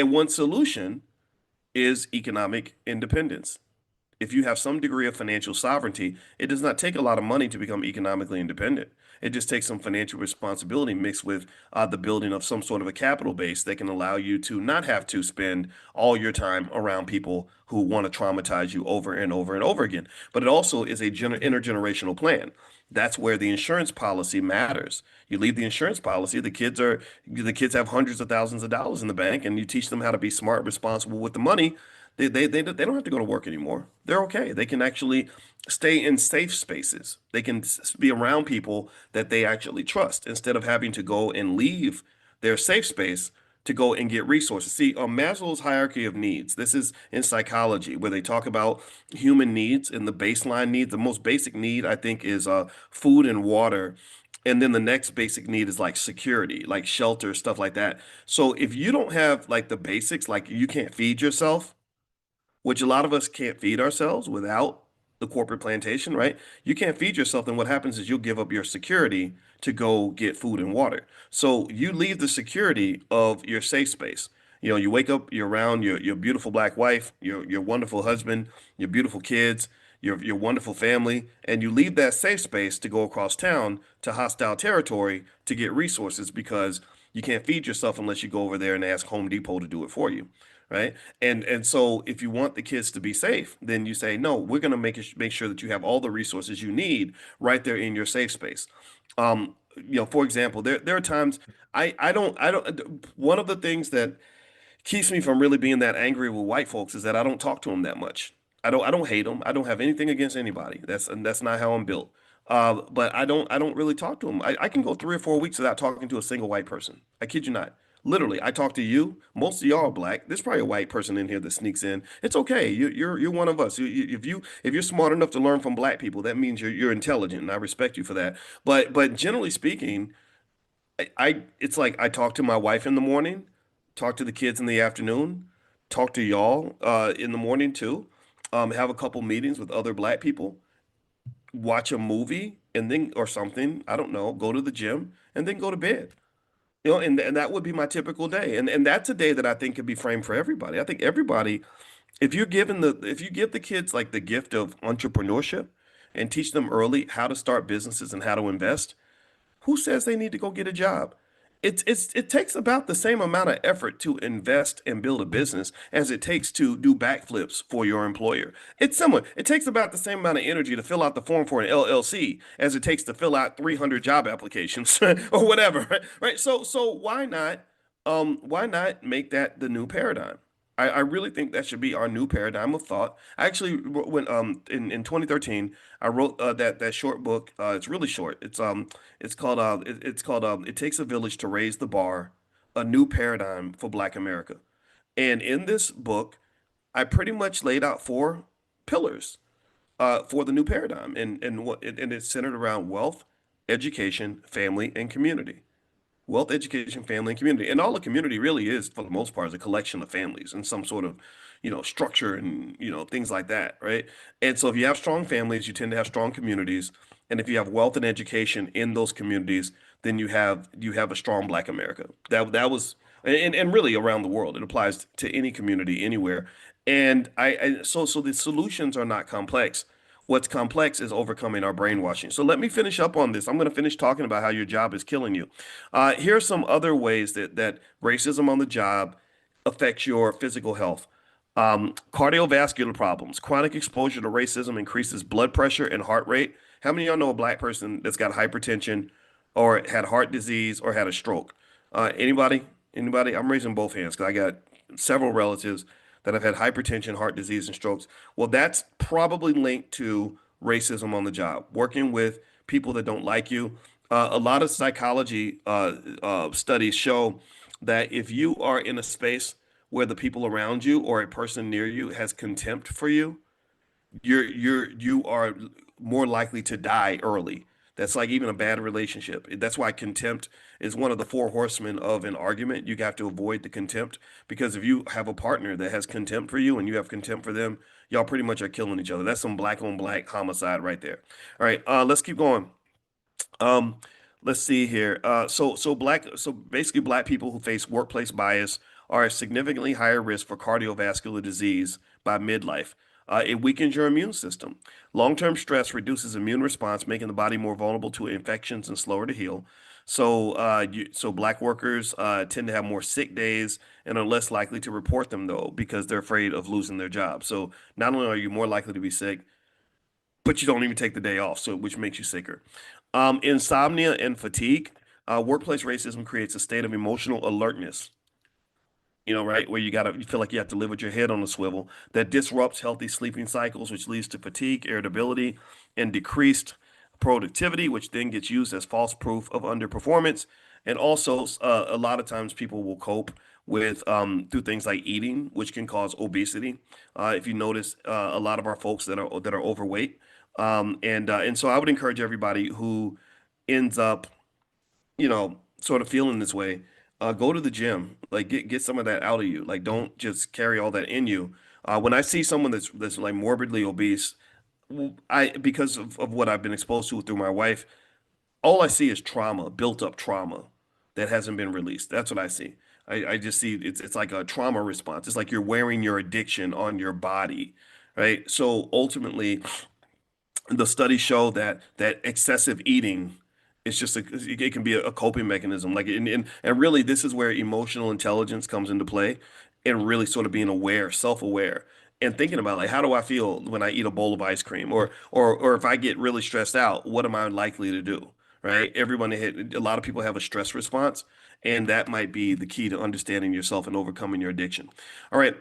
And one solution is economic independence. If you have some degree of financial sovereignty, it does not take a lot of money to become economically independent. It just takes some financial responsibility mixed with the building of some sort of a capital base that can allow you to not have to spend all your time around people who want to traumatize you over and over and over again. But it also is a intergenerational plan. That's where the insurance policy matters. You leave the insurance policy, the kids have hundreds of thousands of dollars in the bank, and you teach them how to be smart, responsible with the money. They don't have to go to work anymore. They're okay. They can actually stay in safe spaces. They can be around people that they actually trust instead of having to go and leave their safe space to go and get resources. See, Maslow's hierarchy of needs, this is in psychology where they talk about human needs and the baseline needs. The most basic need, I think, is food and water. And then the next basic need is like security, like shelter, stuff like that. So if you don't have like the basics, like you can't feed yourself, which a lot of us can't feed ourselves without the corporate plantation, right? You can't feed yourself, then what happens is you'll give up your security to go get food and water. So you leave the security of your safe space. You know, you wake up, you're around your beautiful black wife, your wonderful husband, your beautiful kids, your wonderful family, and you leave that safe space to go across town to hostile territory to get resources because you can't feed yourself unless you go over there and ask Home Depot to do it for you, right? And so if you want the kids to be safe, then you say, no, we're going to make sure that you have all the resources you need right there in your safe space. For example, there are times I don't one of the things that keeps me from really being that angry with white folks is that I don't talk to them that much. I don't hate them. I don't have anything against anybody. That's not how I'm built. But I don't really talk to them. I can go 3 or 4 weeks without talking to a single white person. I kid you not. Literally, I talk to you. Most of y'all are black. There's probably a white person in here that sneaks in. It's okay. You're one of us. If you're smart enough to learn from black people, that means you're intelligent, and I respect you for that. But generally speaking, it's like I talk to my wife in the morning, talk to the kids in the afternoon, talk to y'all in the morning too. Have a couple meetings with other black people, watch a movie and then or something, I don't know, go to the gym and then go to bed. And that would be my typical day. And that's a day that I think could be framed for everybody. I think everybody, if you give the kids like the gift of entrepreneurship and teach them early how to start businesses and how to invest, who says they need to go get a job? It takes about the same amount of effort to invest and build a business as it takes to do backflips for your employer. It's similar. It takes about the same amount of energy to fill out the form for an LLC as it takes to fill out 300 job applications or whatever, right? Right. So why not make that the new paradigm? I really think that should be our new paradigm of thought. I actually, when in 2013, I wrote that short book. It's really short. It's called It Takes a Village to Raise the Bar, a new paradigm for Black America. And in this book, I pretty much laid out 4 pillars for the new paradigm, and it's centered around wealth, education, family, and community. Wealth, education, family, and community. And all the community really is, for the most part, is a collection of families and some sort of, structure and, things like that, right? And so if you have strong families, you tend to have strong communities. And if you have wealth and education in those communities, then you have a strong Black America. That was and really around the world. It applies to any community anywhere. And so the solutions are not complex. What's complex is overcoming our brainwashing. So let me finish up on this. I'm going to finish talking about how your job is killing you. Here are some other ways that racism on the job affects your physical health. Cardiovascular problems. Chronic exposure to racism increases blood pressure and heart rate. How many of y'all know a black person that's got hypertension or had heart disease or had a stroke? Anybody? Anybody? I'm raising both hands because I got several relatives that have had hypertension, heart disease, and strokes. Well, that's probably linked to racism on the job, working with people that don't like you. A lot of psychology studies show that if you are in a space where the people around you or a person near you has contempt for you, you are more likely to die early. That's like even a bad relationship. That's why contempt is one of the 4 horsemen of an argument. You have to avoid the contempt because if you have a partner that has contempt for you and you have contempt for them, y'all pretty much are killing each other. That's some black on black homicide right there. All right, let's keep going. Um, let's see here. So basically black people who face workplace bias are at significantly higher risk for cardiovascular disease by midlife. It weakens your immune system. Long-term stress reduces immune response, making the body more vulnerable to infections and slower to heal. So black workers tend to have more sick days and are less likely to report them though because they're afraid of losing their job. So not only are you more likely to be sick, but you don't even take the day off, so which makes you sicker. Insomnia and fatigue. Workplace racism creates a state of emotional alertness, right, where you feel like you have to live with your head on a swivel. That disrupts healthy sleeping cycles, which leads to fatigue, irritability, and decreased productivity, which then gets used as false proof of underperformance. And also, a lot of times people will cope with through things like eating, which can cause obesity. If you notice, a lot of our folks that are overweight, and so I would encourage everybody who ends up sort of feeling this way, go to the gym. Like get some of that out of you. Like don't just carry all that in you. When I see someone that's like morbidly obese, I because of what I've been exposed to through my wife, all I see is trauma, built up trauma that hasn't been released. That's what I see. I just see it's like a trauma response. It's like you're wearing your addiction on your body, right? So ultimately, the studies show that excessive eating is just it can be a coping mechanism. Like and really this is where emotional intelligence comes into play and really sort of being aware, self-aware and thinking about like how do I feel when I eat a bowl of ice cream or if I get really stressed out, what am I likely to do? Right? A lot of people have a stress response, and that might be the key to understanding yourself and overcoming your addiction. All right.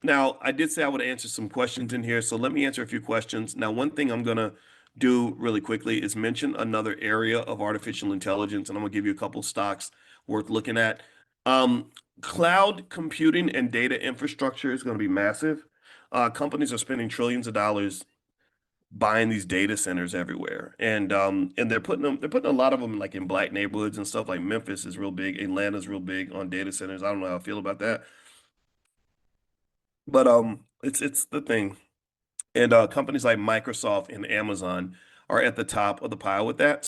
Now I did say I would answer some questions in here, so let me answer a few questions. Now, one thing I'm gonna do really quickly is mention another area of artificial intelligence, and I'm gonna give you a couple stocks worth looking at. Um, Cloud computing and data infrastructure is going to be massive. Companies are spending trillions of dollars buying these data centers everywhere, and they're putting a lot of them like in black neighborhoods and stuff. Like Memphis is real big, Atlanta's real big on data centers. I don't know how I feel about that, but it's the thing. And companies like Microsoft and Amazon are at the top of the pile with that.